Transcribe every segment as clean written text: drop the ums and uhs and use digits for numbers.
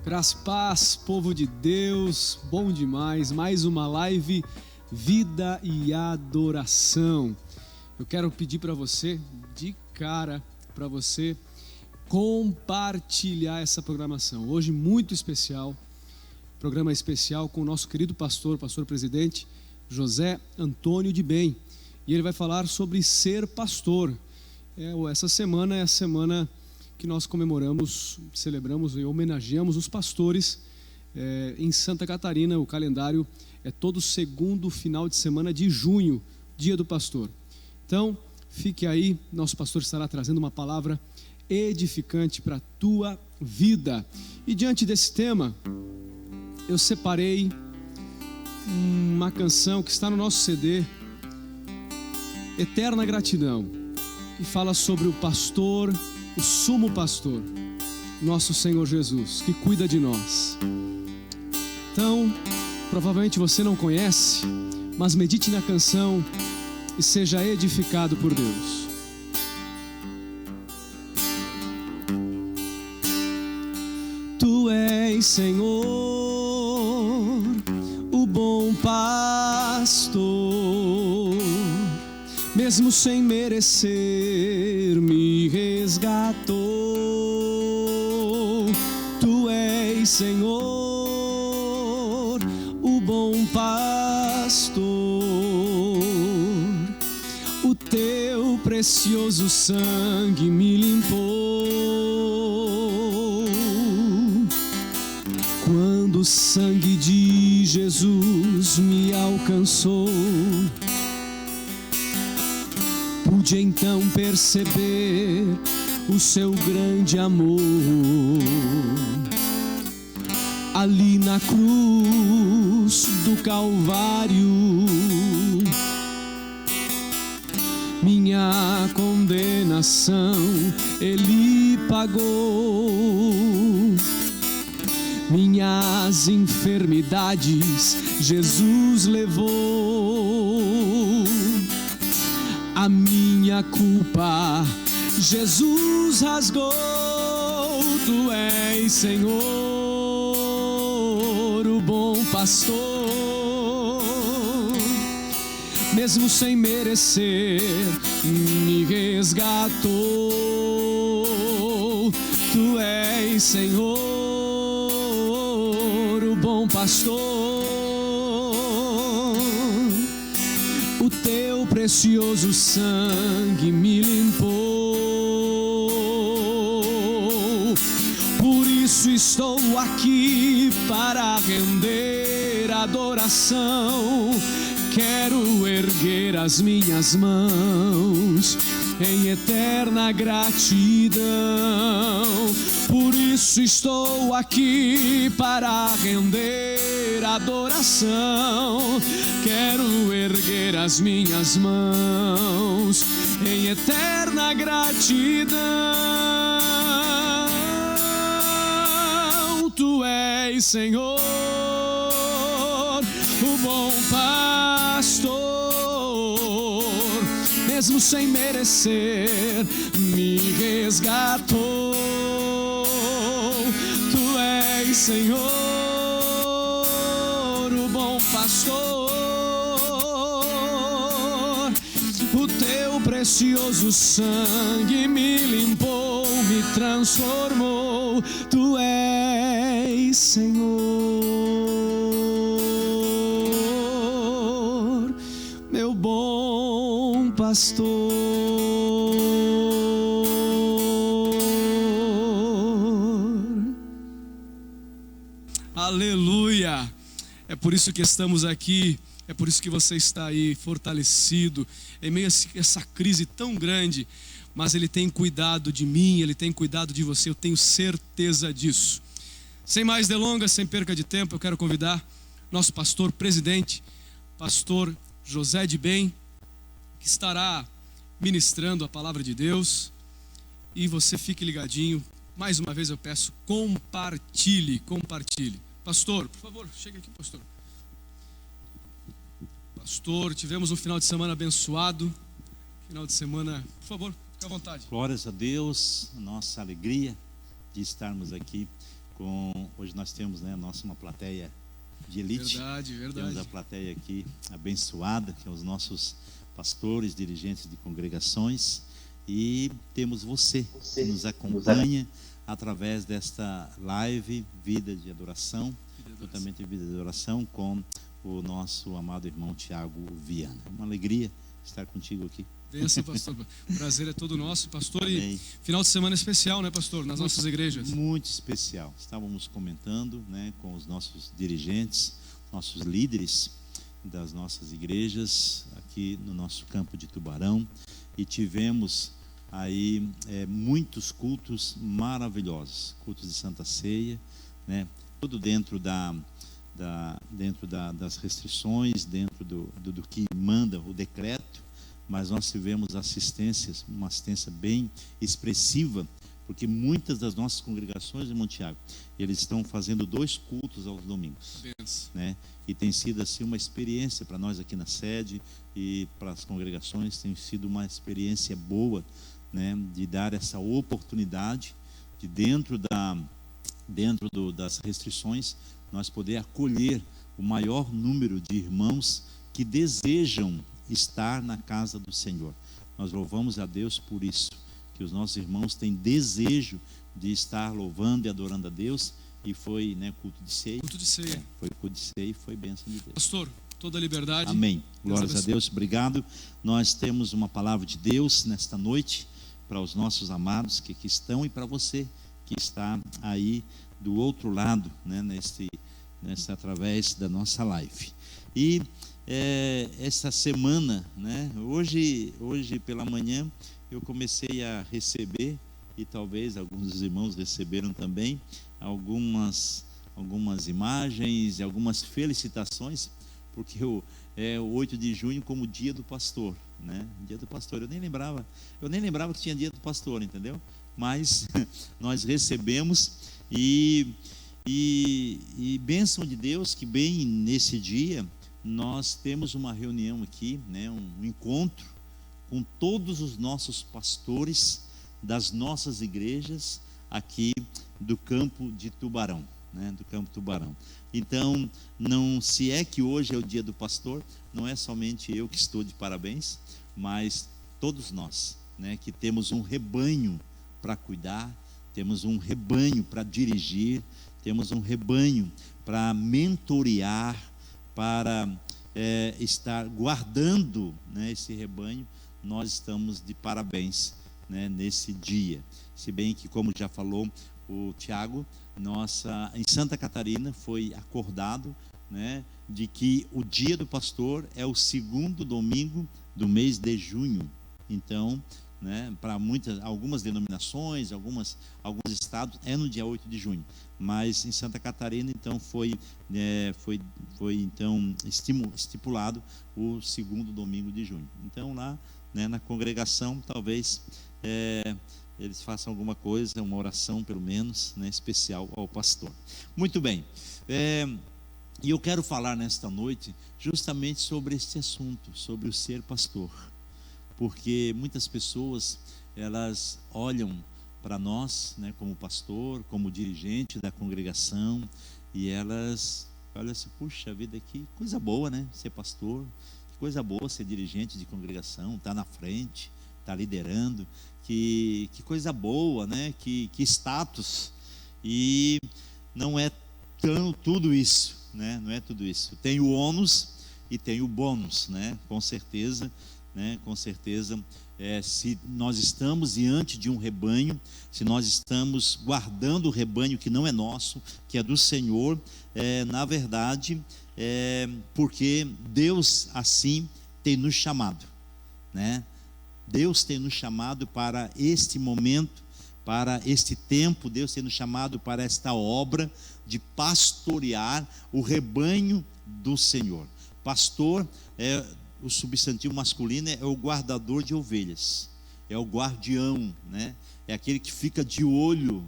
Graça e paz, povo de Deus, bom demais, mais uma live, vida e adoração. Eu quero pedir para você, de cara, para você compartilhar essa programação. Hoje muito especial, programa especial com o nosso querido pastor presidente, José Antônio de Bem. E ele vai falar sobre ser pastor. Essa semana é a semana que nós comemoramos, celebramos e homenageamos os pastores em Santa Catarina. O calendário é todo segundo final de semana de junho, dia do pastor. Então, fique aí, nosso pastor estará trazendo uma palavra edificante para a tua vida. E diante desse tema, eu separei uma canção que está no nosso CD, Eterna Gratidão, e fala sobre o pastor, o sumo pastor, nosso Senhor Jesus, que cuida de nós. Então, provavelmente você não conhece, mas medite na canção e seja edificado por Deus. Tu és, Senhor, o bom pastor, mesmo sem merecer, me resgatou. Tu és, Senhor, o bom pastor. O teu precioso sangue me limpou. Quando o sangue de Jesus me alcançou, pude então perceber o seu grande amor. Ali na cruz do Calvário, minha condenação Ele pagou. Minhas enfermidades Jesus levou. A minha culpa Jesus rasgou. Tu és, Senhor, o bom pastor, mesmo sem merecer, me resgatou. Tu és, Senhor, o bom pastor. O teu precioso sangue me limpou. Por isso estou aqui para render adoração. Quero erguer as minhas mãos em eterna gratidão. Por isso estou aqui para render adoração. Quero erguer as minhas mãos em eterna gratidão. Tu és, Senhor, o bom pastor, mesmo sem merecer, me resgatou. Tu és, Senhor, o bom pastor. O teu precioso sangue me limpou, me transformou. Tu és, Senhor, meu bom pastor. Aleluia! É por isso que estamos aqui, é por isso que você está aí fortalecido em meio a essa crise tão grande, mas Ele tem cuidado de mim, Ele tem cuidado de você, eu tenho certeza disso. Sem mais delongas, sem perca de tempo, eu quero convidar nosso pastor presidente, pastor José de Bem, que estará ministrando a palavra de Deus, e você fique ligadinho. Mais uma vez eu peço, compartilhe. Pastor, por favor, chega aqui, pastor. Pastor, tivemos um final de semana abençoado. Final de semana, por favor, fique à vontade. Glórias a Deus, nossa alegria de estarmos aqui Hoje nós temos, né, uma plateia de elite. Verdade. Temos a plateia aqui abençoada, que são os nossos pastores, dirigentes de congregações, e temos você que nos acompanha através desta live Vida de Adoração, juntamente Vida de Adoração, com o nosso amado irmão Tiago Viana. Uma alegria estar contigo aqui. Benção, pastor. O prazer é todo nosso, pastor. Amém. E final de semana especial, né, pastor, nas nossas igrejas. Muito especial. Estávamos comentando, né, com os nossos dirigentes, nossos líderes das nossas igrejas aqui no nosso campo de Tubarão, e tivemos aí muitos cultos maravilhosos, cultos de Santa Ceia, né, tudo dentro das restrições, dentro do que manda o decreto, mas nós tivemos uma assistência bem expressiva, porque muitas das nossas congregações, irmão Tiago, eles estão fazendo 2 cultos aos domingos, né? E tem sido assim uma experiência para nós aqui na sede e para as congregações, tem sido uma experiência boa, né, de dar essa oportunidade de das restrições, nós poder acolher o maior número de irmãos que desejam estar na casa do Senhor. Nós louvamos a Deus por isso, que os nossos irmãos têm desejo de estar louvando e adorando a Deus, e foi, né, culto de ceia. Foi culto de ceia e foi bênção de Deus. Pastor, toda a liberdade. Amém. Glórias a Deus. Obrigado. Nós temos uma palavra de Deus nesta noite para os nossos amados que aqui estão e para você que está aí do outro lado, né, através da nossa live. E essa semana, né, hoje pela manhã eu comecei a receber, e talvez alguns dos irmãos receberam também, algumas imagens, algumas felicitações, porque o 8 de junho como dia do pastor, né? Dia do pastor, eu nem lembrava que tinha dia do pastor, entendeu? Mas nós recebemos, e bênção de Deus que bem nesse dia nós temos uma reunião aqui, né, um encontro com todos os nossos pastores das nossas igrejas aqui do campo de Tubarão, né, do campo Tubarão. Então, se é que hoje é o dia do pastor, não é somente eu que estou de parabéns, mas todos nós, né, que temos um rebanho para cuidar, temos um rebanho para dirigir, temos um rebanho para mentorear, para estar guardando, né, esse rebanho. Nós estamos de parabéns, né, nesse dia. Se bem que, como já falou o Tiago, em Santa Catarina foi acordado, né, de que o dia do pastor é o 2º domingo do mês de junho. Então, né, para algumas denominações, alguns estados é no dia 8 de junho, mas em Santa Catarina então foi então estipulado o 2º domingo de junho. Então lá, né, na congregação talvez eles façam alguma coisa, uma oração pelo menos, né, especial ao pastor. Muito bem, e eu quero falar nesta noite justamente sobre este assunto, sobre o ser pastor, porque muitas pessoas elas olham para nós, né, como pastor, como dirigente da congregação, e elas olham assim: puxa vida, que coisa boa, né, ser pastor, que coisa boa ser dirigente de congregação, estar na frente, estar liderando, que coisa boa, né, que status. E não é tudo isso, né, não é tudo isso. Tem o ônus e tem o bônus, né, com certeza. Com certeza, se nós estamos diante de um rebanho, se nós estamos guardando o rebanho que não é nosso, que é do Senhor, na verdade, porque Deus assim tem nos chamado, né? Deus tem nos chamado para este momento, para este tempo. Deus tem nos chamado para esta obra de pastorear o rebanho do Senhor. Pastor o substantivo masculino é o guardador de ovelhas, é o guardião, né? É aquele que fica de olho,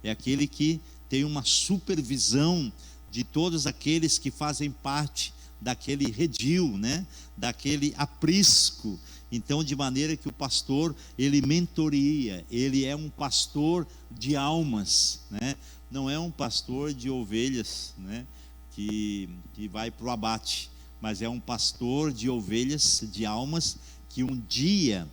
é aquele que tem uma supervisão de todos aqueles que fazem parte daquele redil, né? Daquele aprisco. Então, de maneira que o pastor, ele mentoria, ele é um pastor de almas, né? Não é um pastor de ovelhas, né? Que vai para o abate, mas é um pastor de ovelhas, de almas, que um dia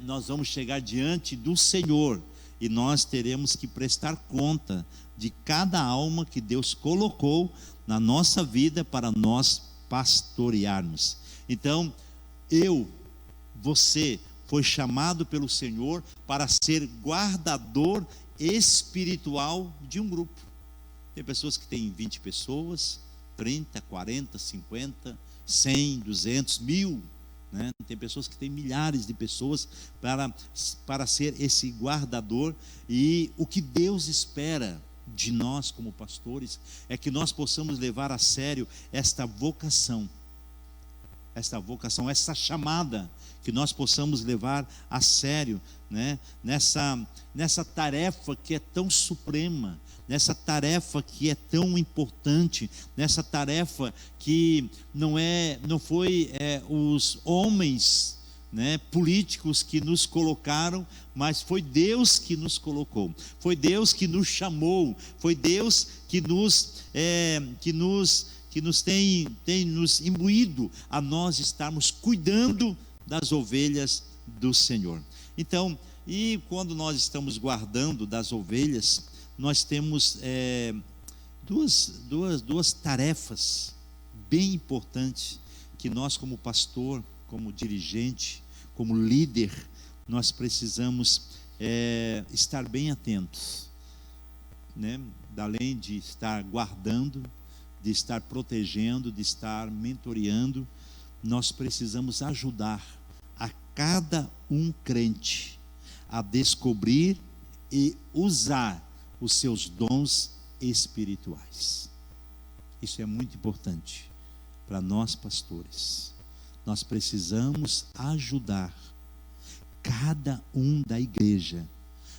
nós vamos chegar diante do Senhor e nós teremos que prestar conta de cada alma que Deus colocou na nossa vida para nós pastorearmos. Então, você foi chamado pelo Senhor para ser guardador espiritual de um grupo. Tem pessoas que têm 20 pessoas, 30, 40, 50, 100, 200, 1000, né? Tem pessoas que têm milhares de pessoas para ser esse guardador. E o que Deus espera de nós como pastores é que nós possamos levar a sério esta vocação, essa chamada, que nós possamos levar a sério, né? Nessa tarefa que é tão suprema, nessa tarefa que é tão importante, nessa tarefa que não foi os homens, né, políticos que nos colocaram, mas foi Deus que nos colocou, foi Deus que nos chamou, foi Deus que nos tem nos imbuído a nós estarmos cuidando das ovelhas do Senhor. Então, e quando nós estamos guardando das ovelhas, nós temos duas tarefas bem importantes que nós, como pastor, como dirigente, como líder, nós precisamos estar bem atentos, né? Além de estar guardando, de estar protegendo, de estar mentoreando, nós precisamos ajudar a cada um crente a descobrir e usar os seus dons espirituais. Isso é muito importante para nós pastores. Nós precisamos ajudar cada um da igreja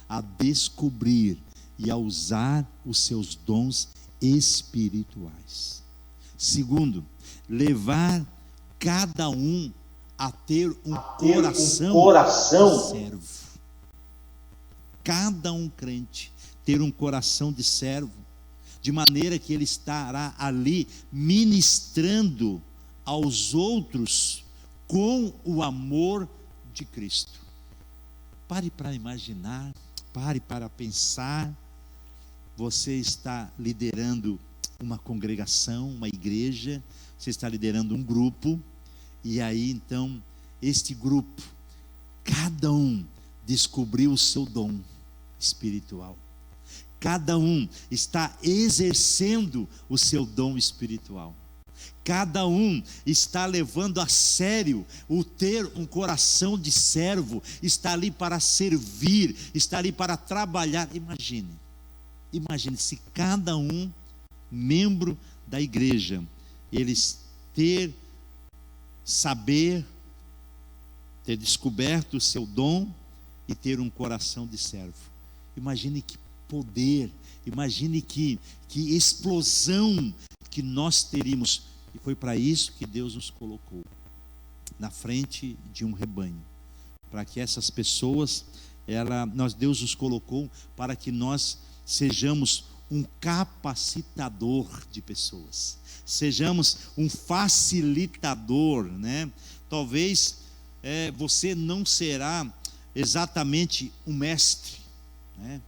a descobrir e a usar os seus dons espirituais. Segundo, levar cada um a ter um coração de servo. Cada um crente ter um coração de servo, de maneira que ele estará ali ministrando aos outros com o amor de Cristo. Pare para imaginar, pare para pensar. Você está liderando uma congregação, uma igreja, você está liderando um grupo, e aí então, este grupo, cada um descobriu o seu dom espiritual, cada um está exercendo o seu dom espiritual, cada um está levando a sério o ter um coração de servo, está ali para servir, está ali para trabalhar. Imagine se cada um membro da igreja, eles ter descoberto o seu dom e ter um coração de servo. Imagine que poder, imagine que explosão que nós teríamos. E foi para isso que Deus nos colocou na frente de um rebanho, para que essas pessoas, Deus nos colocou para que nós sejamos um capacitador de pessoas, sejamos um facilitador, né? Talvez você não será exatamente um mestre, né?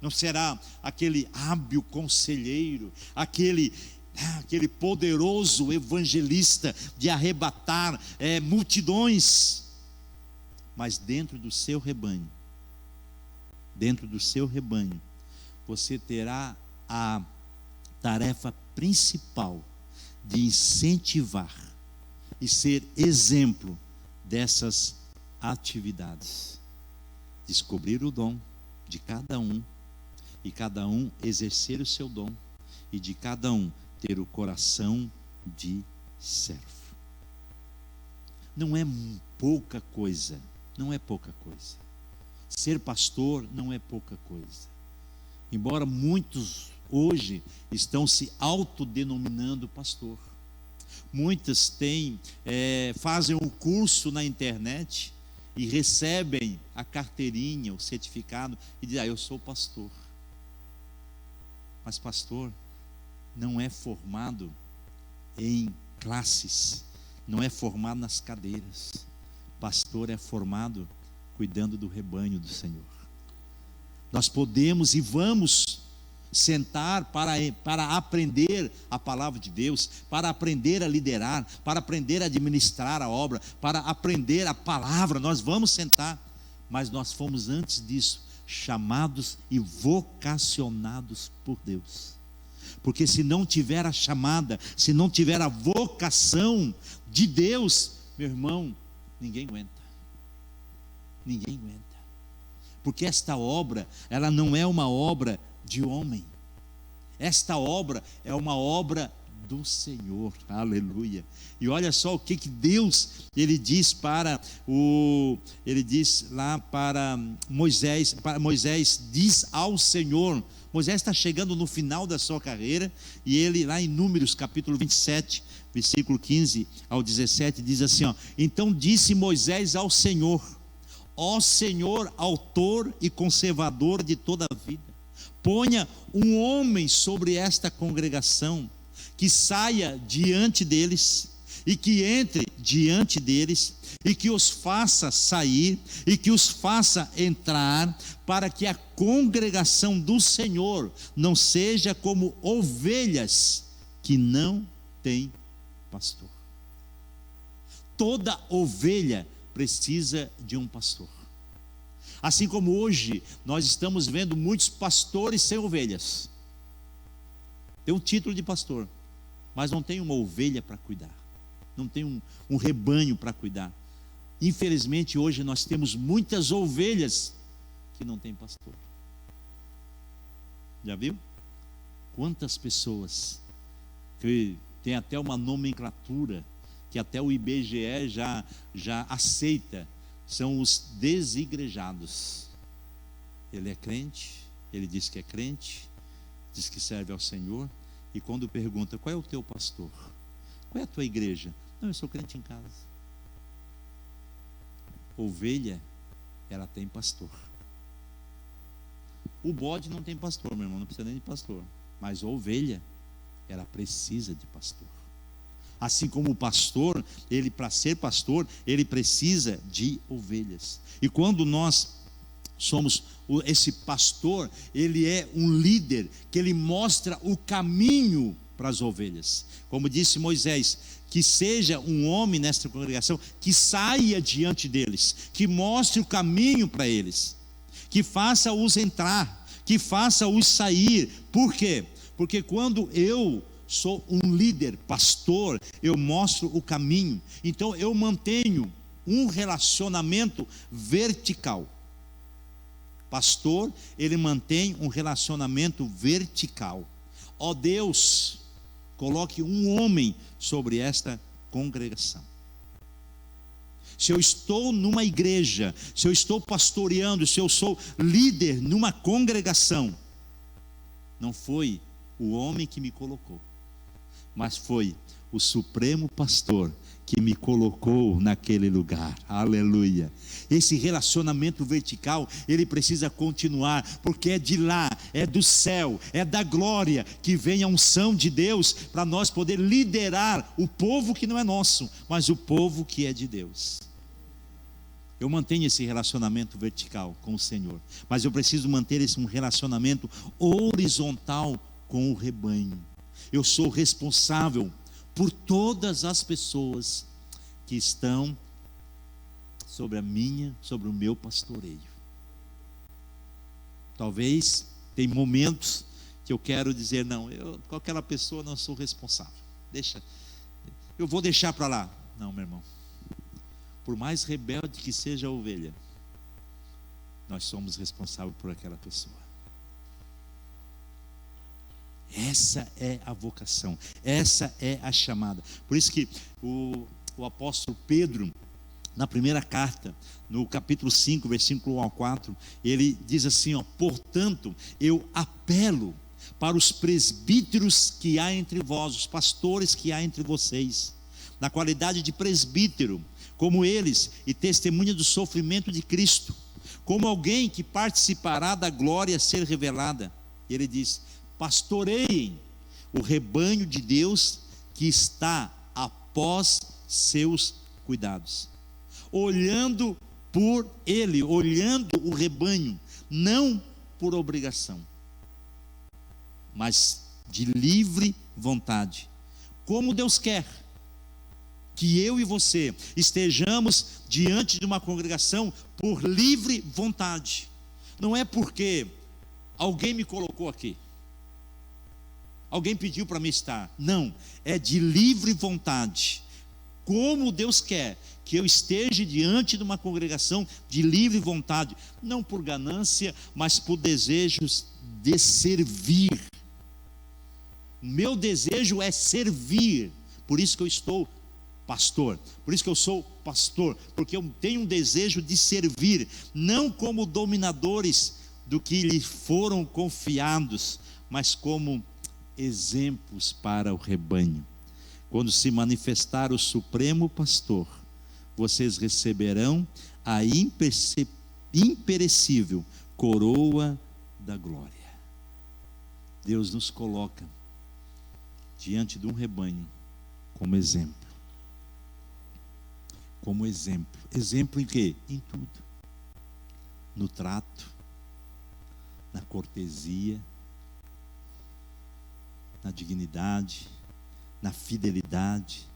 Não será aquele hábil conselheiro, aquele poderoso evangelista de arrebatar multidões, mas dentro do seu rebanho, você terá a tarefa principal de incentivar e ser exemplo dessas atividades. Descobrir o dom de cada um, e cada um exercer o seu dom, e de cada um ter o coração de servo. Não é pouca coisa, não é pouca coisa. Ser pastor não é pouca coisa. Embora muitos hoje estão se autodenominando pastor, muitas têm, fazem um curso na internet e recebem a carteirinha, o certificado e dizem: eu sou pastor. Mas pastor não é formado em classes, não é formado nas cadeiras. Pastor é formado cuidando do rebanho do Senhor. Nós podemos e vamos sentar para aprender a palavra de Deus, para aprender a liderar, para aprender a administrar a obra, para aprender a palavra. Nós vamos sentar, mas nós fomos antes disso chamados e vocacionados por Deus. Porque se não tiver a chamada, se não tiver a vocação de Deus, meu irmão, ninguém aguenta. Ninguém aguenta. Porque esta obra, ela não é uma obra de homem. Esta obra é uma obra do Senhor. Aleluia. E olha só o que Deus, ele diz lá para Moisés. Moisés diz ao Senhor. Moisés está chegando no final da sua carreira, e ele lá em Números capítulo 27, versículo 15 ao 17, diz assim, então disse Moisés ao Senhor: ó Senhor, autor e conservador de toda a vida, ponha um homem sobre esta congregação, que saia diante deles, e que entre diante deles, e que os faça sair, e que os faça entrar, para que a congregação do Senhor não seja como ovelhas que não têm pastor. Toda ovelha precisa de um pastor. Assim como hoje nós estamos vendo muitos pastores sem ovelhas. Tem um título de pastor, mas não tem uma ovelha para cuidar, não tem um rebanho para cuidar. Infelizmente hoje nós temos muitas ovelhas que não têm pastor. Já viu? Quantas pessoas que tem até uma nomenclatura que até o IBGE já aceita, são os desigrejados. Ele é crente, ele diz que é crente, diz que serve ao Senhor, e quando pergunta: qual é o teu pastor? Qual é a tua igreja? Não, eu sou crente em casa. Ovelha, ela tem pastor. O bode não tem pastor, meu irmão, não precisa nem de pastor. Mas a ovelha, ela precisa de pastor. Assim como o pastor, ele, para ser pastor, ele precisa de ovelhas. E quando nós somos esse pastor, ele é um líder que ele mostra o caminho para as ovelhas. Como disse Moisés, que seja um homem nesta congregação que saia diante deles, que mostre o caminho para eles, que faça-os entrar, que faça-os sair. Por quê? Porque quando eu sou um líder, pastor, eu mostro o caminho. Então eu mantenho um relacionamento vertical. Pastor, ele mantém um relacionamento vertical. Ó Deus, coloque um homem sobre esta congregação. Se eu estou numa igreja, se eu estou pastoreando, se eu sou líder numa congregação, não foi o homem que me colocou, mas foi o Supremo Pastor que me colocou naquele lugar. Aleluia. Esse relacionamento vertical, ele precisa continuar, porque é de lá, é do céu, é da glória que vem a unção de Deus, para nós poder liderar o povo que não é nosso, mas o povo que é de Deus. Eu mantenho esse relacionamento vertical com o Senhor, mas eu preciso manter um relacionamento horizontal com o rebanho. Eu sou responsável por todas as pessoas que estão sobre o meu pastoreio. Talvez tem momentos que eu quero dizer: não, com aquela pessoa não sou responsável, eu vou deixar para lá. Não, meu irmão, por mais rebelde que seja a ovelha, nós somos responsáveis por aquela pessoa. Essa é a vocação, essa é a chamada. Por isso que o apóstolo Pedro, na primeira carta, no capítulo 5, versículo 1 ao 4, ele diz assim: portanto, eu apelo para os presbíteros que há entre vós, os pastores que há entre vocês, na qualidade de presbítero, como eles, e testemunha do sofrimento de Cristo, como alguém que participará da glória a ser revelada. E ele diz: pastoreiem o rebanho de Deus que está após seus cuidados, olhando por ele, olhando o rebanho, não por obrigação, mas de livre vontade, como Deus quer que eu e você estejamos diante de uma congregação por livre vontade. Não é porque alguém me colocou aqui, alguém pediu para mim estar. Não, é de livre vontade. Como Deus quer que eu esteja diante de uma congregação de livre vontade, não por ganância, mas por desejos de servir. Meu desejo é servir. Por isso que eu estou pastor, por isso que eu sou pastor, porque eu tenho um desejo de servir, não como dominadores do que lhe foram confiados, mas como exemplos para o rebanho. Quando se manifestar o Supremo Pastor, vocês receberão a imperecível coroa da glória. Deus nos coloca diante de um rebanho como exemplo. Como exemplo. Exemplo em quê? Em tudo. No trato, na cortesia, na dignidade, na fidelidade,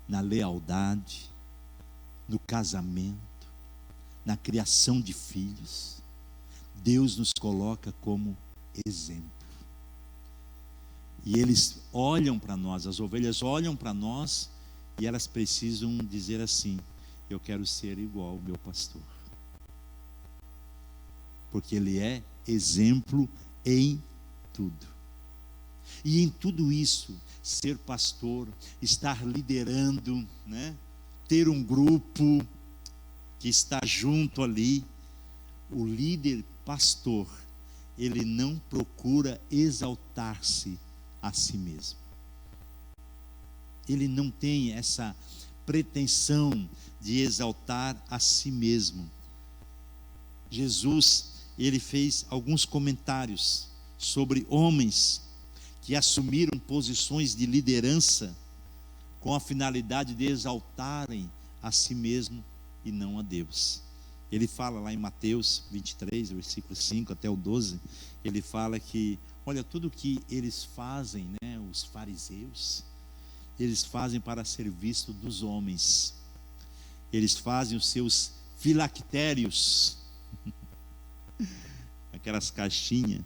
na lealdade, no casamento, na criação de filhos. Deus nos coloca como exemplo. E eles olham para nós, as ovelhas olham para nós, e elas precisam dizer assim: eu quero ser igual ao meu pastor, porque ele é exemplo em tudo. E em tudo isso, ser pastor, estar liderando, né? Ter um grupo que está junto ali. O líder pastor, ele não procura exaltar-se a si mesmo. Ele não tem essa pretensão de exaltar a si mesmo. Jesus, ele fez alguns comentários sobre homens que assumiram posições de liderança com a finalidade de exaltarem a si mesmo e não a Deus. Ele fala lá em Mateus 23, versículo 5 até o 12, ele fala que, olha, tudo que eles fazem, né, os fariseus, eles fazem para ser visto dos homens. Eles fazem os seus filactérios, aquelas caixinhas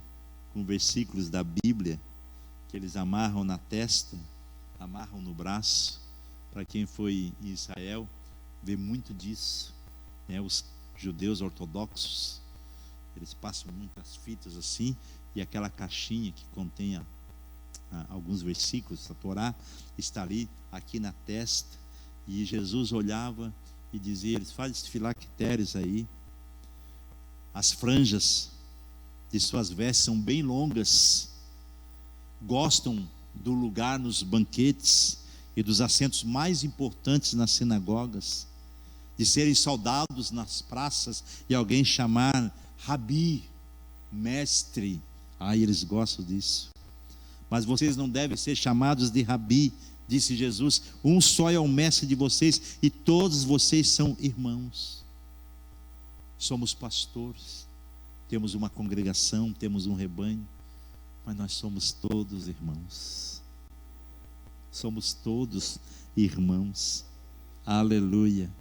com versículos da Bíblia, que eles amarram na testa, amarram no braço. Para quem foi em Israel, vê muito disso, né? Os judeus ortodoxos, eles passam muitas fitas assim, e aquela caixinha que contém alguns versículos, a Torá está ali, aqui na testa. E Jesus olhava e dizia: eles fazem esses filactérios aí, as franjas de suas vestes são bem longas, gostam do lugar nos banquetes e dos assentos mais importantes nas sinagogas, de serem saudados nas praças e alguém chamar Rabi, mestre. Eles gostam disso. Mas vocês não devem ser chamados de Rabi, disse Jesus. Um só é o mestre de vocês e todos vocês são irmãos. Somos pastores, temos uma congregação, temos um rebanho, mas nós somos todos irmãos. Somos todos irmãos. Aleluia,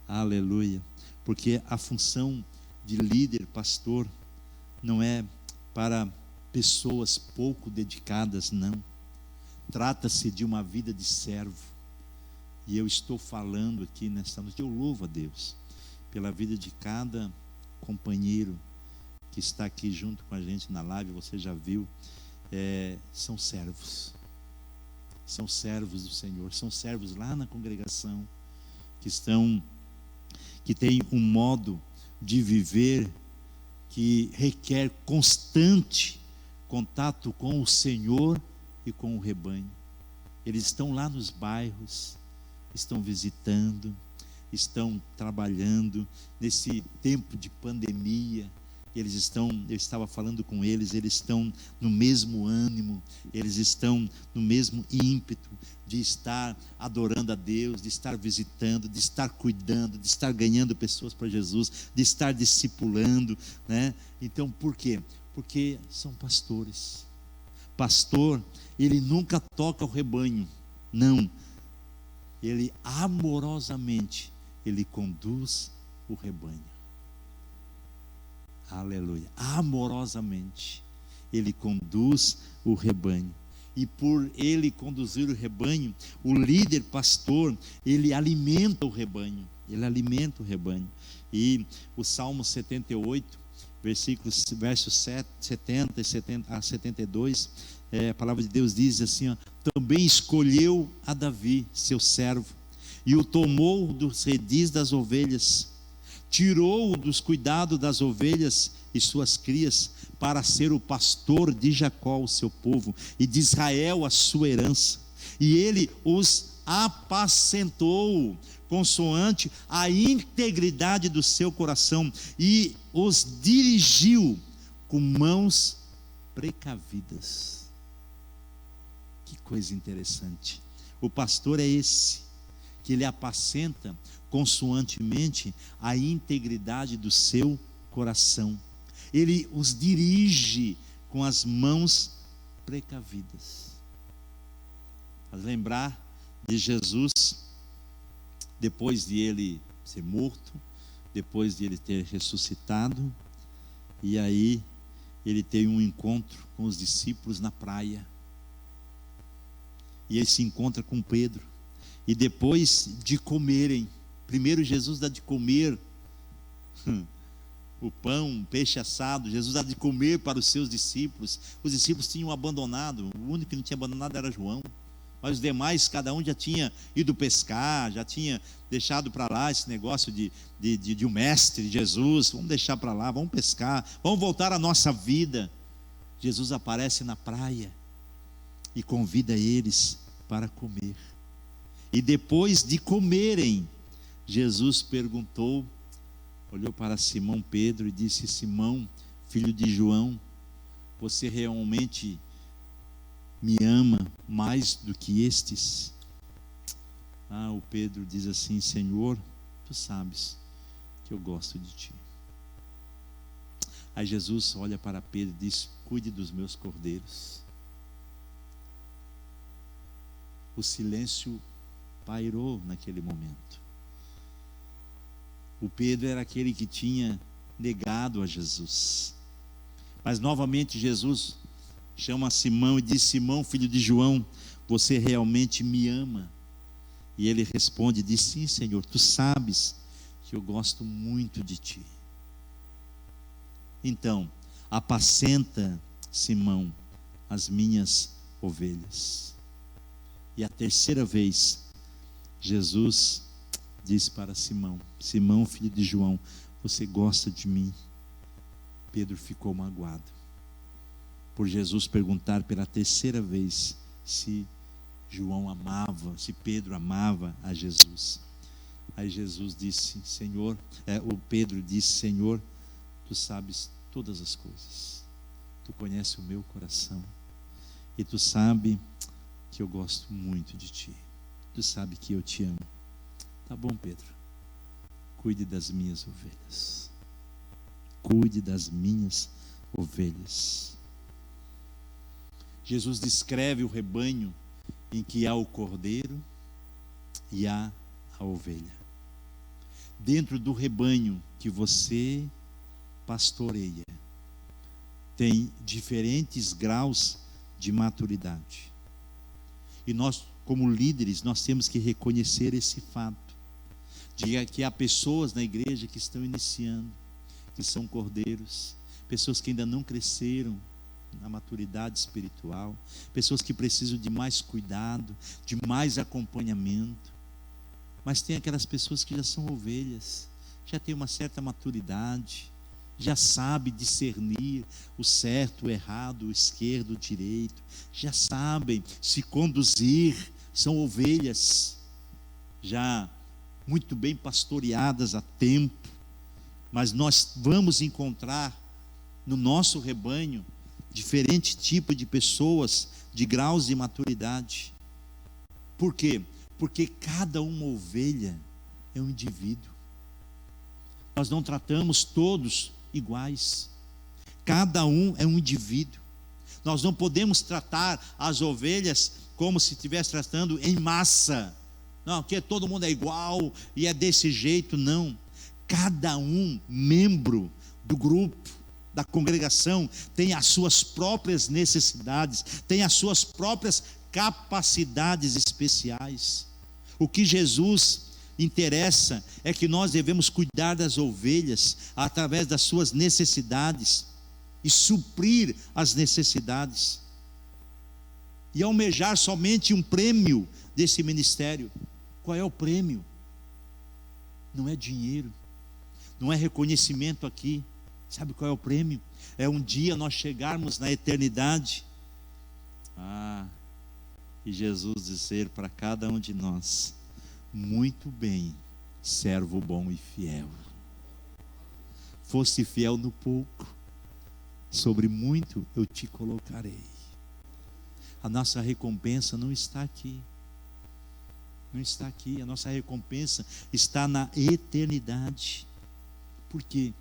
aleluia. Porque a função de líder, pastor, não é para pessoas pouco dedicadas, não. Trata-se de uma vida de servo. E eu estou falando aqui nesta noite, eu louvo a Deus pela vida de cada companheiro que está aqui junto com a gente na live. Você já viu, são servos do Senhor, são servos lá na congregação, que têm um modo de viver que requer constante contato com o Senhor e com o rebanho. Eles estão lá nos bairros, estão visitando, estão trabalhando nesse tempo de pandemia. Eu estava falando com eles estão no mesmo ânimo, eles estão no mesmo ímpeto de estar adorando a Deus, de estar visitando, de estar cuidando, de estar ganhando pessoas para Jesus, de estar discipulando, né? Então, por quê? Porque são pastores. Pastor, ele nunca toca o rebanho, não. Ele amorosamente, ele conduz o rebanho. Aleluia. Amorosamente ele conduz o rebanho. E por ele conduzir o rebanho, o líder pastor, ele alimenta o rebanho. Ele alimenta o rebanho. E o Salmo 78, versos 70 a 72, a palavra de Deus diz assim, ó: também escolheu a Davi, seu servo, e o tomou dos redis das ovelhas, tirou-o dos cuidados das ovelhas e suas crias, para ser o pastor de Jacó, o seu povo, e de Israel, a sua herança. E ele os apacentou consoante a integridade do seu coração, e os dirigiu com mãos precavidas. Que coisa interessante. O pastor é esse, que ele apacenta consoantemente a integridade do seu coração. Ele os dirige com as mãos precavidas. Faz lembrar de Jesus, depois de ele ser morto, depois de ele ter ressuscitado, e aí ele tem um encontro com os discípulos na praia, e ele se encontra com Pedro, e depois de comerem, primeiro Jesus dá de comer o pão, o peixe assado, Jesus dá de comer para os seus discípulos. Os discípulos tinham abandonado, o único que não tinha abandonado era João, mas os demais, cada um já tinha ido pescar, já tinha deixado para lá esse negócio de um mestre, Jesus, vamos deixar para lá, vamos pescar, vamos voltar à nossa vida. Jesus aparece na praia e convida eles para comer. E depois de comerem, Jesus perguntou, olhou para Simão Pedro e disse: Simão, filho de João, você realmente me ama mais do que estes? O Pedro diz assim: Senhor, tu sabes que eu gosto de ti. Aí Jesus olha para Pedro e diz: cuide dos meus cordeiros. O silêncio pairou naquele momento. O Pedro era aquele que tinha negado a Jesus, mas novamente Jesus chama Simão e diz: Simão, filho de João, você realmente me ama? E ele responde e diz: sim, Senhor, tu sabes que eu gosto muito de ti. Então, apacenta, Simão, as minhas ovelhas. E a terceira vez, Jesus diz para Simão: Simão, filho de João, você gosta de mim? Pedro ficou magoado por Jesus perguntar pela terceira vez se João amava, se Pedro amava a Jesus. Aí Jesus disse: Senhor, o Pedro disse: Senhor, tu sabes todas as coisas, tu conheces o meu coração, e tu sabe que eu gosto muito de ti, tu sabe que eu te amo. Tá bom, Pedro, cuide das minhas ovelhas, cuide das minhas ovelhas. Jesus descreve o rebanho em que há o cordeiro e há a ovelha. Dentro do rebanho que você pastoreia, tem diferentes graus de maturidade. E nós, como líderes, nós temos que reconhecer esse fato, de que há pessoas na igreja que estão iniciando, que são cordeiros, pessoas que ainda não cresceram na maturidade espiritual, pessoas que precisam de mais cuidado, de mais acompanhamento. Mas tem aquelas pessoas que já são ovelhas, já tem uma certa maturidade, já sabe discernir o certo, o errado, o esquerdo, o direito, já sabem se conduzir, são ovelhas, já muito bem pastoreadas há tempo, mas nós vamos encontrar no nosso rebanho diferente tipo de pessoas, de graus de maturidade. Por quê? Porque cada uma ovelha é um indivíduo. Nós não tratamos todos iguais. Cada um é um indivíduo. Nós não podemos tratar as ovelhas como se estivesse tratando em massa. Não, que todo mundo é igual e é desse jeito, não. Cada um membro do grupo, da congregação, tem as suas próprias necessidades, tem as suas próprias capacidades especiais. O que Jesus interessa é que nós devemos cuidar das ovelhas através das suas necessidades e suprir as necessidades, e almejar somente um prêmio desse ministério. Qual é o prêmio? Não é dinheiro, não é reconhecimento aqui. Sabe qual é o prêmio? É um dia nós chegarmos na eternidade, e Jesus dizer para cada um de nós: muito bem, servo bom e fiel. Foste fiel no pouco, sobre muito eu te colocarei. A nossa recompensa não está aqui. Não está aqui. A nossa recompensa está na eternidade. Por quê?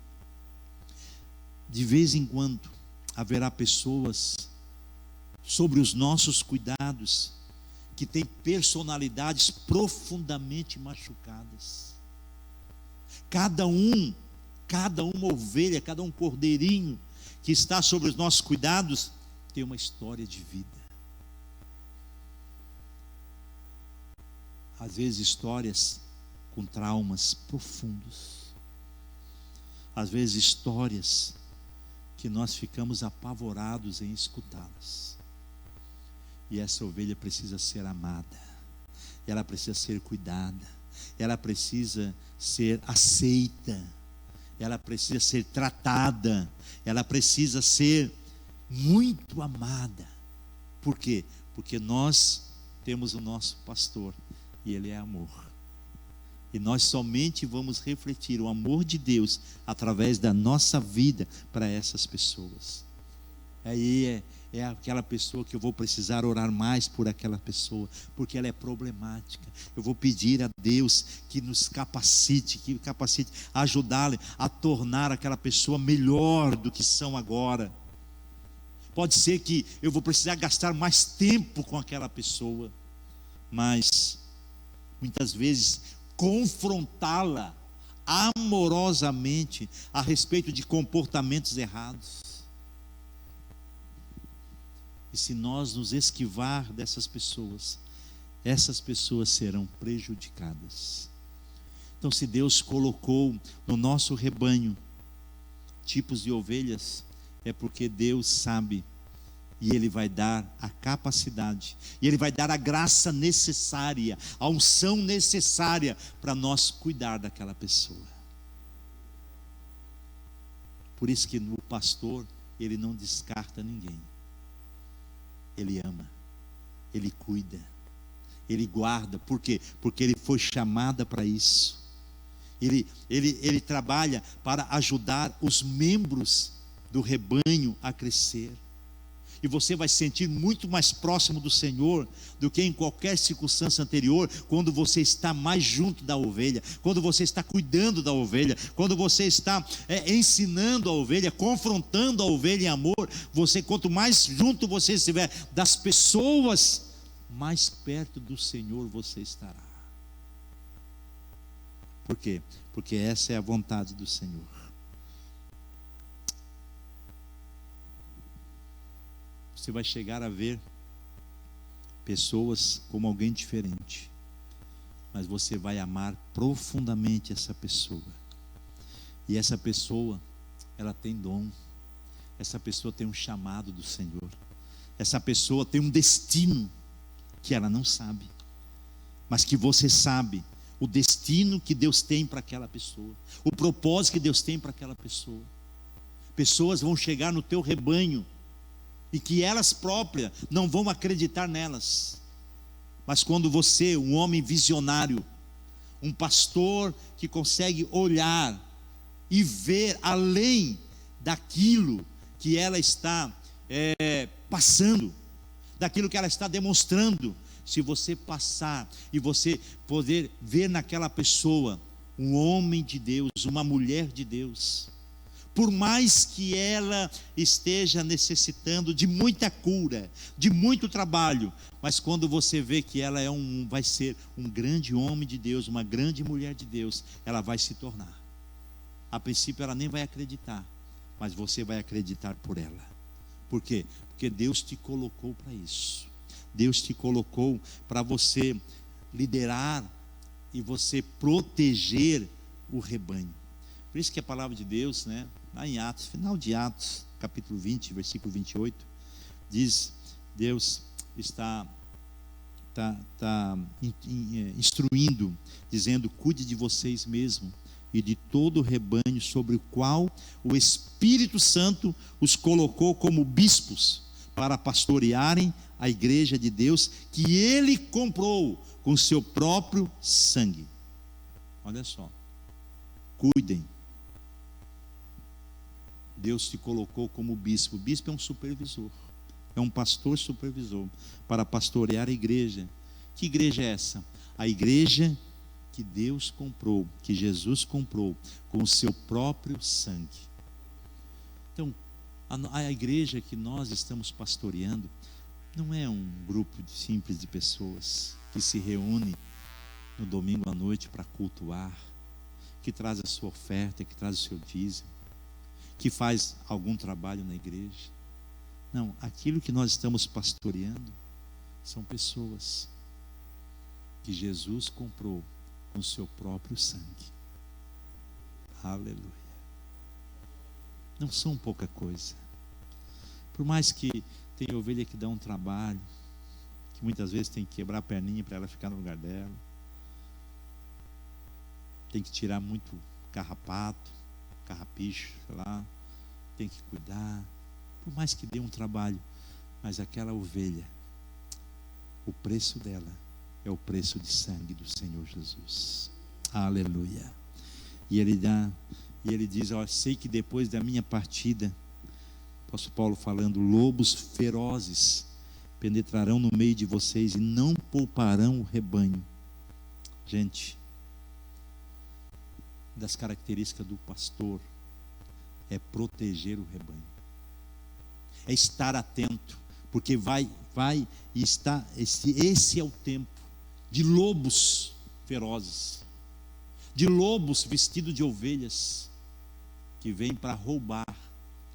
De vez em quando haverá pessoas sobre os nossos cuidados que têm personalidades profundamente machucadas. Cada uma ovelha, cada um cordeirinho que está sobre os nossos cuidados tem uma história de vida. Às vezes histórias com traumas profundos. Às vezes histórias que nós ficamos apavorados em escutá-las. E essa ovelha precisa ser amada, ela precisa ser cuidada, ela precisa ser aceita, ela precisa ser tratada, ela precisa ser muito amada. Por quê? Porque nós temos o nosso pastor e ele é amor. E nós somente vamos refletir o amor de Deus através da nossa vida para essas pessoas. Aí é aquela pessoa que eu vou precisar orar mais por aquela pessoa, porque ela é problemática. Eu vou pedir a Deus que nos capacite, a ajudá-la a tornar aquela pessoa melhor do que são agora. Pode ser que eu vou precisar gastar mais tempo com aquela pessoa, mas muitas vezes confrontá-la amorosamente a respeito de comportamentos errados. E se nós nos esquivar dessas pessoas, essas pessoas serão prejudicadas. Então, se Deus colocou no nosso rebanho tipos de ovelhas, é porque Deus sabe, e Ele vai dar a capacidade, e Ele vai dar a graça necessária, a unção necessária para nós cuidar daquela pessoa. Por isso que o pastor, ele não descarta ninguém. Ele ama, ele cuida, ele guarda. Por quê? Porque ele foi chamado para isso. Ele trabalha para ajudar os membros do rebanho a crescer. E você vai se sentir muito mais próximo do Senhor do que em qualquer circunstância anterior, quando você está mais junto da ovelha, quando você está cuidando da ovelha, quando você está ensinando a ovelha, confrontando a ovelha em amor. Quanto mais junto você estiver das pessoas, mais perto do Senhor você estará. Por quê? Porque essa é a vontade do Senhor. Você vai chegar a ver pessoas como alguém diferente, mas você vai amar profundamente essa pessoa. E essa pessoa, ela tem dom. Essa pessoa tem um chamado do Senhor. Essa pessoa tem um destino que ela não sabe, mas que você sabe. O destino que Deus tem para aquela pessoa, o propósito que Deus tem para aquela pessoa. Pessoas vão chegar no teu rebanho e que elas próprias não vão acreditar nelas, mas quando você, um homem visionário, um pastor que consegue olhar e ver além daquilo que ela está passando, daquilo que ela está demonstrando. Se você passar e você poder ver naquela pessoa um homem de Deus, uma mulher de Deus, por mais que ela esteja necessitando de muita cura, de muito trabalho, mas quando você vê que ela vai ser um grande homem de Deus, uma grande mulher de Deus, ela vai se tornar. A princípio ela nem vai acreditar, mas você vai acreditar por ela. Por quê? Porque Deus te colocou para isso. Deus te colocou para você liderar e você proteger o rebanho. Por isso que a palavra de Deus, né, lá em Atos, final de Atos, capítulo 20, versículo 28, diz: Deus está instruindo, dizendo: cuide de vocês mesmos e de todo o rebanho sobre o qual o Espírito Santo os colocou como bispos, para pastorearem a igreja de Deus, que Ele comprou com seu próprio sangue. Olha só, cuidem. Deus te colocou como bispo. O bispo é um supervisor, é um pastor supervisor, para pastorear a igreja. Que igreja é essa? A igreja que Deus comprou, que Jesus comprou com o seu próprio sangue. Então, a igreja que nós estamos pastoreando não é um grupo simples de pessoas que se reúne no domingo à noite para cultuar, que traz a sua oferta, que traz o seu dízimo, que faz algum trabalho na igreja. Não, aquilo que nós estamos pastoreando são pessoas que Jesus comprou com o seu próprio sangue. Aleluia. Não são pouca coisa. Por mais que tenha ovelha que dá um trabalho, que muitas vezes tem que quebrar a perninha para ela ficar no lugar dela, tem que tirar muito carrapato, carrapicho, sei lá, tem que cuidar, por mais que dê um trabalho, mas aquela ovelha, o preço dela é o preço de sangue do Senhor Jesus. Aleluia. E ele diz: ó, sei que depois da minha partida, apóstolo Paulo falando, lobos ferozes penetrarão no meio de vocês e não pouparão o rebanho. Gente, das características do pastor é proteger o rebanho, é estar atento, porque vai estar, esse é o tempo de lobos ferozes, de lobos vestidos de ovelhas, que vêm para roubar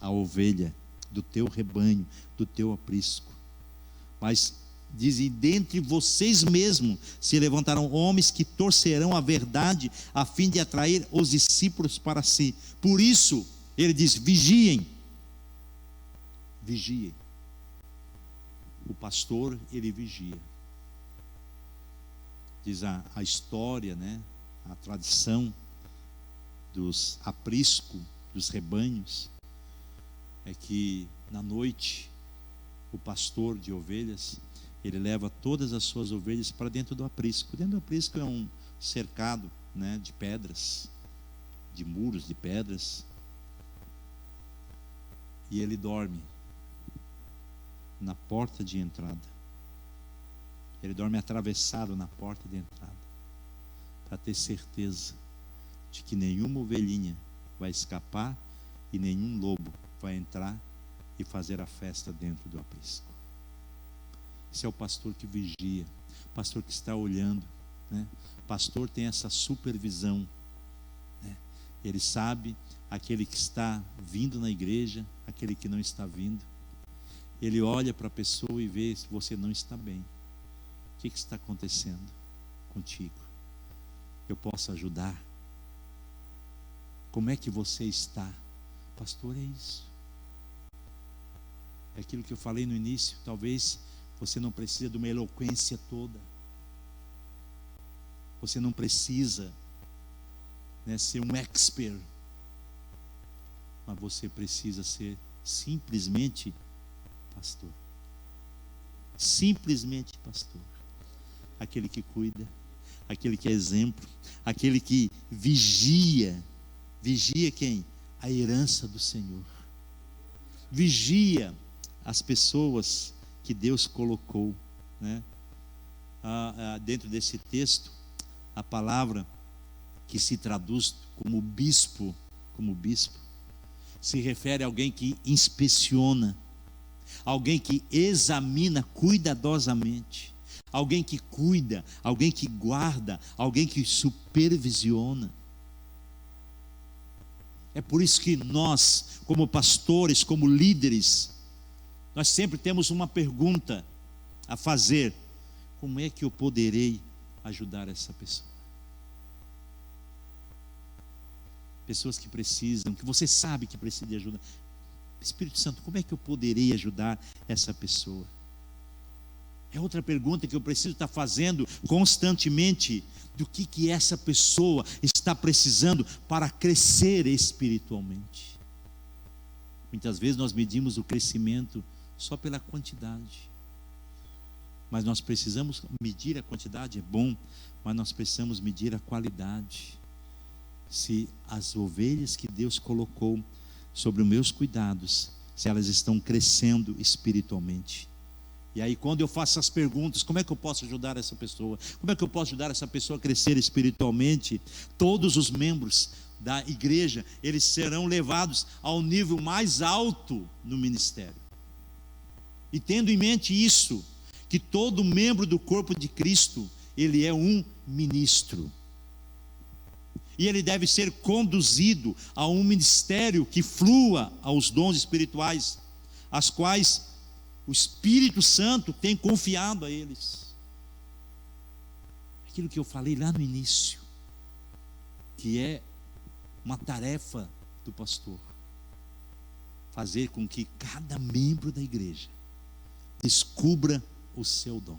a ovelha do teu rebanho, do teu aprisco. Mas dizem: dentre vocês mesmos se levantarão homens que torcerão a verdade, a fim de atrair os discípulos para si. Por isso ele diz: vigiem. Vigiem. O pastor, ele vigia. Diz a história, né, a tradição dos aprisco, dos rebanhos, é que na noite o pastor de ovelhas, ele leva todas as suas ovelhas para dentro do aprisco. Dentro do aprisco é um cercado, né, de pedras, de muros de pedras, e ele dorme na porta de entrada. Ele dorme atravessado na porta de entrada, para ter certeza de que nenhuma ovelhinha vai escapar e nenhum lobo vai entrar e fazer a festa dentro do aprisco. Esse é o pastor que vigia, pastor que está olhando, né? Pastor tem essa supervisão, né? Ele sabe aquele que está vindo na igreja, aquele que não está vindo. Ele olha para a pessoa e vê se você não está bem. O que está acontecendo contigo? Eu posso ajudar? Como é que você está? Pastor, é isso. É aquilo que eu falei no início. Talvez você não precisa de uma eloquência toda. Você não precisa, né, ser um expert. Mas você precisa ser simplesmente pastor. Simplesmente pastor. Aquele que cuida, aquele que é exemplo, aquele que vigia. Vigia quem? A herança do Senhor. Vigia as pessoas que Deus colocou, né? Dentro desse texto, a palavra que se traduz como bispo, se refere a alguém que inspeciona, alguém que examina cuidadosamente, alguém que cuida, alguém que guarda, alguém que supervisiona. É por isso que nós, como pastores, como líderes, nós sempre temos uma pergunta a fazer: como é que eu poderei ajudar essa pessoa? Pessoas que precisam, que você sabe que precisa de ajuda. Espírito Santo, como é que eu poderei ajudar essa pessoa? É outra pergunta que eu preciso estar fazendo constantemente: do que essa pessoa está precisando para crescer espiritualmente. Muitas vezes nós medimos o crescimento só pela quantidade, mas nós precisamos medir a quantidade, é bom, mas nós precisamos medir a qualidade. Se as ovelhas que Deus colocou sobre os meus cuidados, se elas estão crescendo espiritualmente. E aí, quando eu faço essas perguntas, como é que eu posso ajudar essa pessoa? Como é que eu posso ajudar essa pessoa a crescer espiritualmente? Todos os membros da igreja, eles serão levados ao nível mais alto no ministério. E tendo em mente isso, que todo membro do corpo de Cristo, ele é um ministro. E ele deve ser conduzido a um ministério que flua aos dons espirituais, as quais o Espírito Santo tem confiado a eles. Aquilo que eu falei lá no início, que é uma tarefa do pastor, fazer com que cada membro da igreja descubra o seu dom.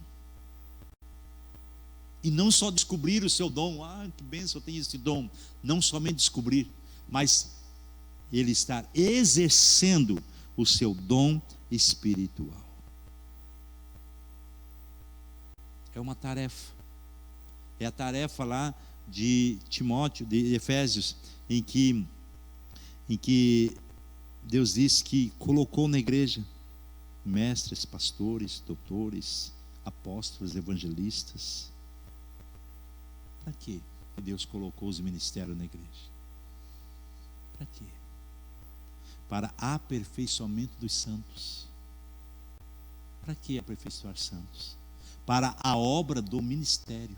E não só descobrir o seu dom, que bênção, eu tenho esse dom. Não somente descobrir, mas ele estar exercendo o seu dom espiritual. É uma tarefa. É a tarefa lá de Timóteo, de Efésios, em que Deus diz que colocou na igreja mestres, pastores, doutores, apóstolos, evangelistas. Para quê que Deus colocou os ministérios na igreja? Para quê? Para aperfeiçoamento dos santos. Para que aperfeiçoar santos? Para a obra do ministério.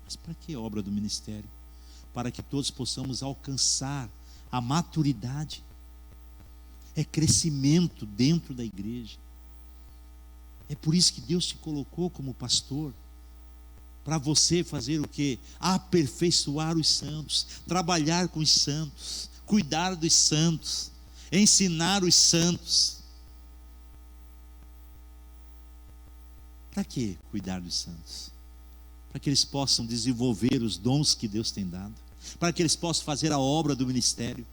Mas para que obra do ministério? Para que todos possamos alcançar a maturidade. É crescimento dentro da igreja. É por isso que Deus te colocou como pastor. Para você fazer o quê? Aperfeiçoar os santos, trabalhar com os santos, cuidar dos santos, ensinar os santos. Para que cuidar dos santos? Para que eles possam desenvolver os dons que Deus tem dado, para que eles possam fazer a obra do ministério.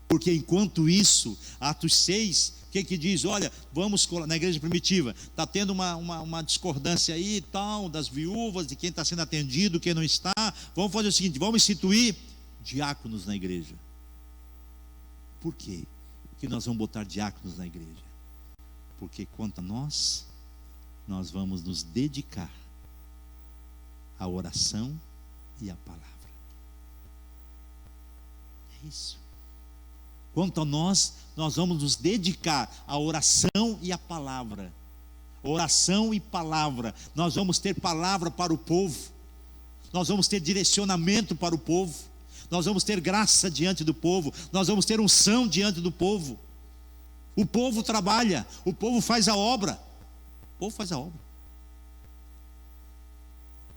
Porque enquanto isso, Atos 6, o que diz? Olha, vamos, na igreja primitiva, está tendo uma discordância aí e tal, das viúvas, de quem está sendo atendido, quem não está. Vamos fazer o seguinte, vamos instituir diáconos na igreja. Por quê que nós vamos botar diáconos na igreja? Porque quanto a nós vamos nos dedicar à oração e à palavra. É isso. Quanto a nós vamos nos dedicar à oração e à palavra. Oração e palavra. Nós vamos ter palavra para o povo. Nós vamos ter direcionamento para o povo. Nós vamos ter graça diante do povo. Nós vamos ter unção diante do povo. O povo trabalha. O povo faz a obra. O povo faz a obra.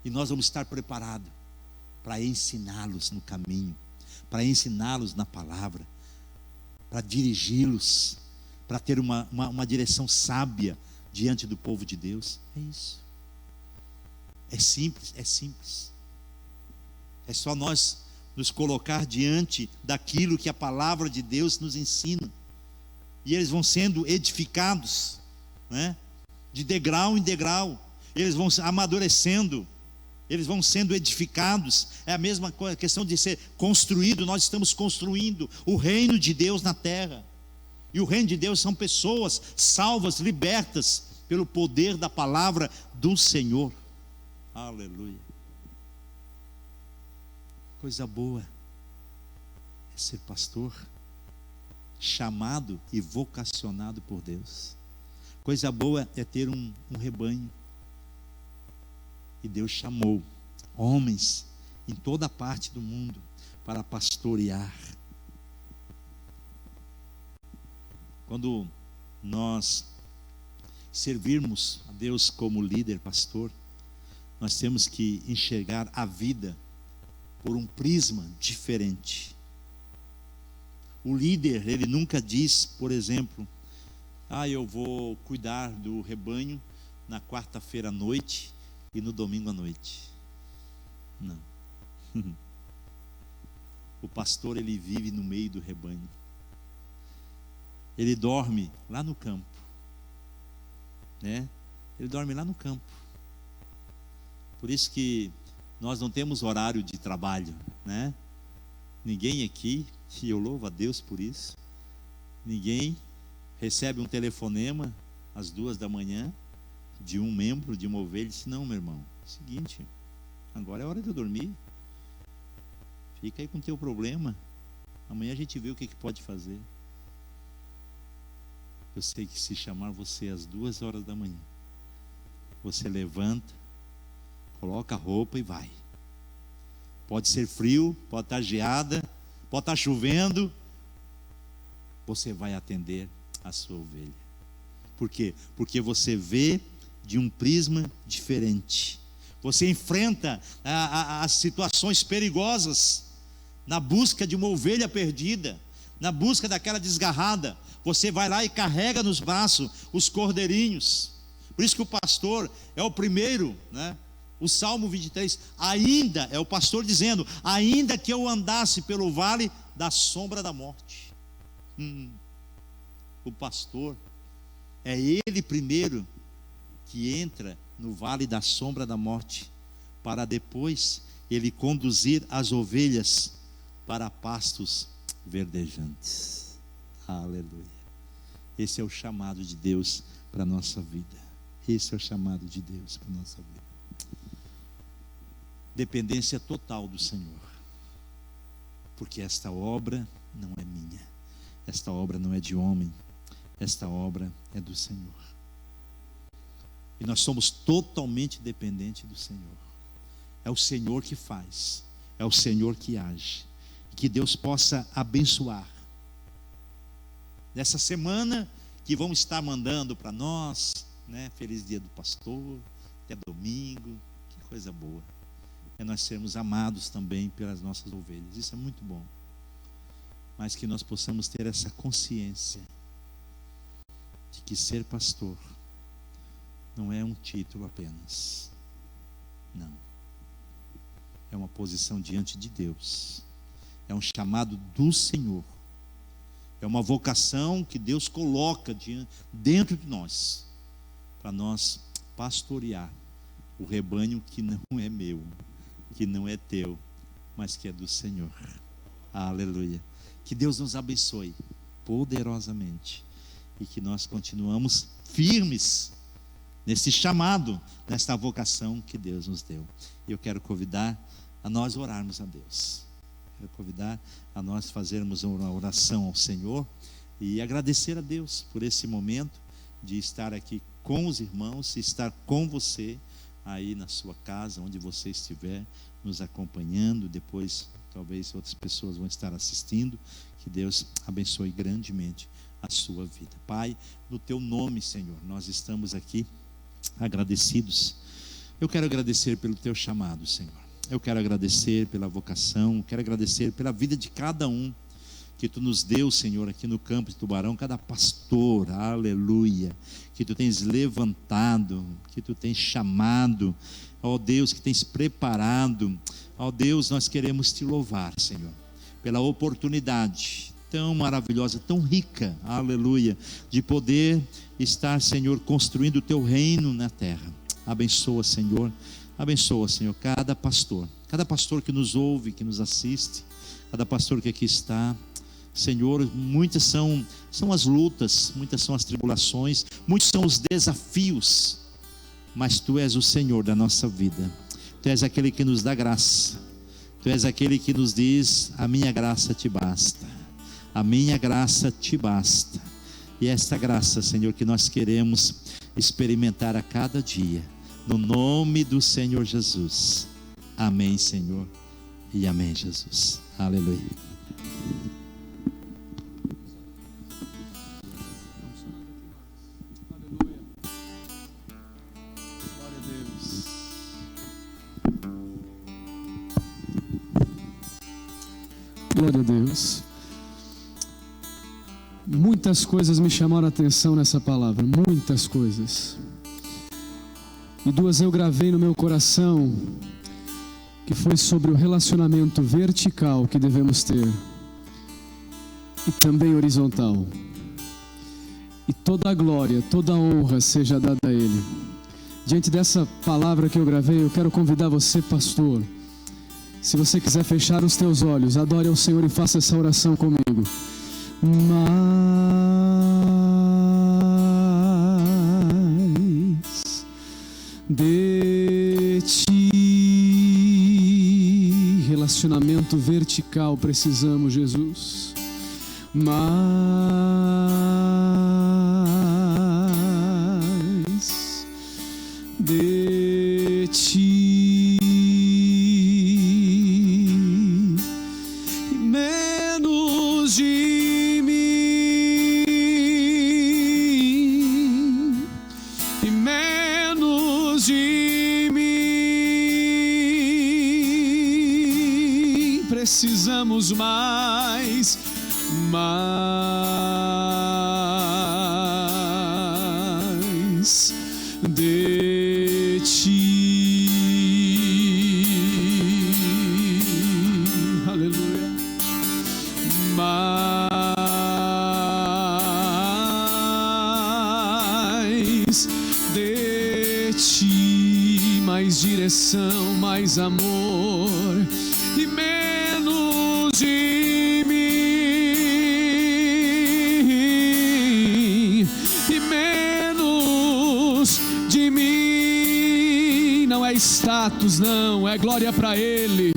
E nós vamos estar preparados para ensiná-los no caminho, para ensiná-los na palavra, para dirigi-los, para ter uma direção sábia diante do povo de Deus. É isso. É simples, é simples. É só nós nos colocar diante daquilo que a palavra de Deus nos ensina. E eles vão sendo edificados, né? De degrau em degrau. Eles vão amadurecendo. eles vão sendo edificados. É a mesma questão de ser construído. Nós estamos construindo o reino de Deus na terra. E o reino de Deus são pessoas salvas, libertas pelo poder da palavra do Senhor. Aleluia. Coisa boa é ser pastor, chamado e vocacionado por Deus. Coisa boa é ter um rebanho. E Deus chamou homens em toda parte do mundo para pastorear. Quando nós servirmos a Deus como líder, pastor, nós temos que enxergar a vida por um prisma diferente. O líder, ele nunca diz, por exemplo, eu vou cuidar do rebanho na quarta-feira à noite e no domingo à noite. Não. O pastor, ele vive no meio do rebanho. Ele dorme lá no campo, né? Ele dorme lá no campo. Por isso que nós não temos horário de trabalho, né? Ninguém aqui, e eu louvo a Deus por isso, ninguém recebe um telefonema às 2 da manhã de um membro de uma ovelha e disse: não, meu irmão, seguinte, agora é hora de eu dormir, fica aí com o teu problema, amanhã a gente vê o que pode fazer. Eu sei que se chamar você às 2 horas da manhã, você levanta, coloca a roupa e vai. Pode ser frio, pode estar geada, pode estar chovendo, você vai atender a sua ovelha. Por quê? Porque você vê de um prisma diferente. Você enfrenta as situações perigosas na busca de uma ovelha perdida, na busca daquela desgarrada. Você vai lá e carrega nos braços os cordeirinhos. Por isso que o pastor é o primeiro, né? O Salmo 23, ainda, é o pastor dizendo: ainda que eu andasse pelo vale da sombra da morte. O pastor é ele primeiro que entra no vale da sombra da morte, para depois ele conduzir as ovelhas para pastos verdejantes. Aleluia. Esse é o chamado de Deus para a nossa vida. Esse é o chamado de Deus para a nossa vida. Dependência total do Senhor, porque esta obra não é minha, esta obra não é de homem, esta obra é do Senhor. E nós somos totalmente dependentes do Senhor. É o Senhor que faz, é o Senhor que age. Que Deus possa abençoar nessa semana que vão estar mandando para nós, né? Feliz dia do pastor, até domingo, que coisa boa. É nós sermos amados também pelas nossas ovelhas. Isso é muito bom. Mas que nós possamos ter essa consciência de que ser pastor não é um título apenas. Não. É uma posição diante de Deus. É um chamado do Senhor. É uma vocação que Deus coloca dentro de nós, para nós pastorear o rebanho que não é meu, que não é teu, mas que é do Senhor. Aleluia. Que Deus nos abençoe poderosamente e que nós continuamos firmes nesse chamado, nesta vocação que Deus nos deu. E eu quero convidar a nós orarmos a Deus. Quero convidar a nós fazermos uma oração ao Senhor e agradecer a Deus por esse momento de estar aqui com os irmãos, e estar com você aí na sua casa, onde você estiver, nos acompanhando. Depois talvez outras pessoas vão estar assistindo. Que Deus abençoe grandemente a sua vida. Pai, no teu nome, Senhor, nós estamos aqui agradecidos. Eu quero agradecer pelo teu chamado, Senhor. Eu quero agradecer pela vocação, quero agradecer pela vida de cada um que tu nos deu, Senhor, aqui no campo de Tubarão, cada pastor, aleluia, que tu tens levantado, que tu tens chamado, ó Deus, que tens preparado. Ó Deus, nós queremos te louvar, Senhor, pela oportunidade tão maravilhosa, tão rica, aleluia, de poder estar, Senhor, construindo o teu reino na terra. Abençoa, Senhor, cada pastor que nos ouve, que nos assiste, cada pastor que aqui está. Senhor, muitas são as lutas, muitas são as tribulações, muitos são os desafios, mas Tu és o Senhor da nossa vida. Tu és aquele que nos dá graça, Tu és aquele que nos diz: a minha graça te basta, a minha graça te basta. E é esta graça, Senhor, que nós queremos experimentar a cada dia, no nome do Senhor Jesus. Amém, Senhor, e amém, Jesus. Aleluia. Glória a Deus. Muitas coisas me chamaram a atenção nessa palavra, muitas coisas. E duas eu gravei no meu coração, que foi sobre o relacionamento vertical que devemos ter e também horizontal. E toda a glória, toda a honra seja dada a Ele. Diante dessa palavra que eu gravei, eu quero convidar você, pastor, se você quiser fechar os teus olhos, adore ao Senhor e faça essa oração comigo. Mais de Ti, relacionamento vertical precisamos, Jesus. Mais de Ti. Precisamos mais de Ti. Aleluia. Mais de Ti, mais direção, mais amor e menos de mim, e menos de mim. Não é status, não, é glória para Ele.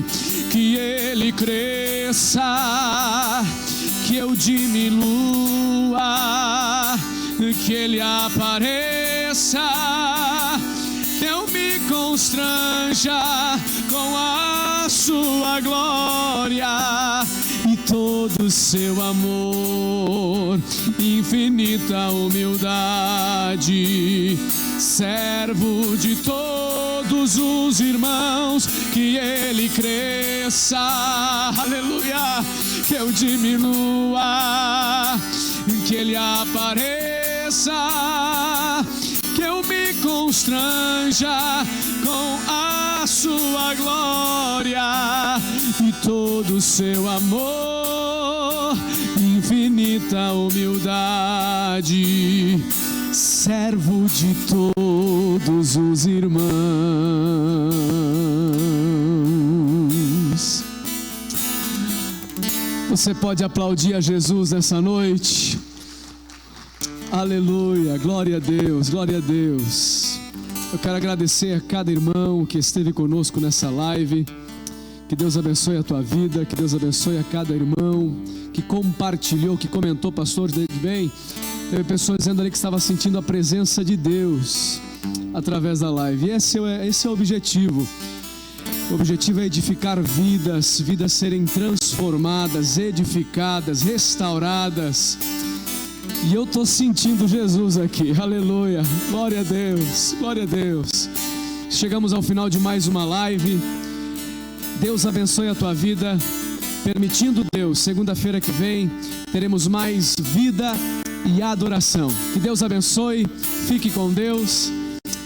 Que Ele cresça, que eu diminua, que Ele apareça, que eu me constranja com a Sua glória e todo o Seu amor, infinita humildade, servo de todos os irmãos. Que Ele cresça, aleluia, que eu diminua, que Ele apareça, que eu me constranja com a Sua glória e todo o Seu amor, infinita humildade, servo de todos os irmãos. Você pode aplaudir a Jesus nessa noite? Aleluia, glória a Deus, glória a Deus. Eu quero agradecer a cada irmão que esteve conosco nessa live. Que Deus abençoe a tua vida, que Deus abençoe a cada irmão que compartilhou, que comentou, pastor, bem. Teve pessoas dizendo ali que estava sentindo a presença de Deus através da live. E esse é o objetivo. O objetivo é edificar vidas serem transformadas, edificadas, restauradas. E eu estou sentindo Jesus aqui, aleluia, glória a Deus, glória a Deus. Chegamos ao final de mais uma live. Deus abençoe a tua vida. Permitindo Deus, segunda-feira que vem teremos mais vida e adoração. Que Deus abençoe, fique com Deus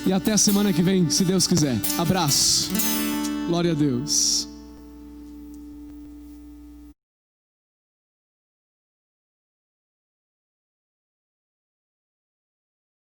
e até a semana que vem, se Deus quiser. Abraço, glória a Deus.